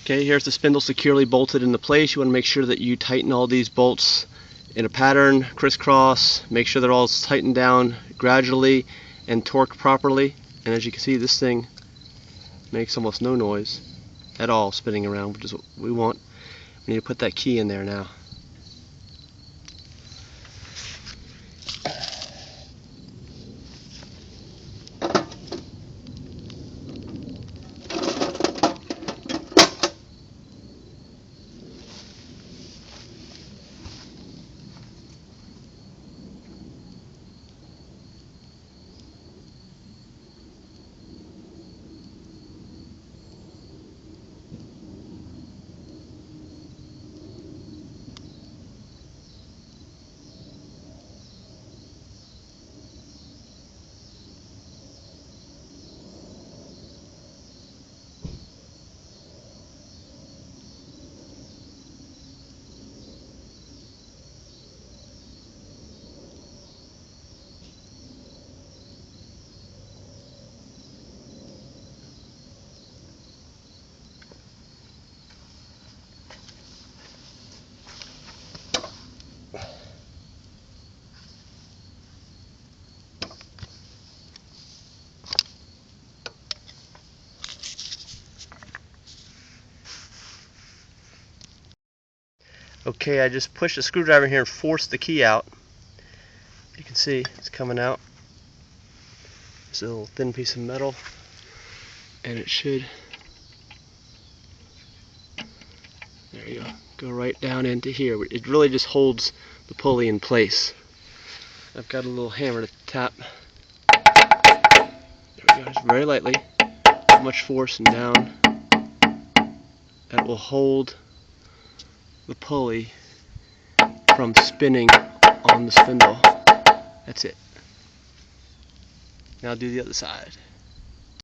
Okay, here's the spindle securely bolted into place. You want to make sure that you tighten all these bolts in a pattern, crisscross, make sure they're all tightened down gradually and torqued properly. And as you can see, this thing makes almost no noise at all spinning around, which is what we want. We need to put that key in there now. Okay, I just pushed the screwdriver here and forced the key out. You can see it's coming out. It's a little thin piece of metal, and it should, there you go right down into here. It really just holds the pulley in place. I've got a little hammer to tap. There we go, just very lightly, not much force, and down. That will hold the pulley from spinning on the spindle. That's it. Now do the other side.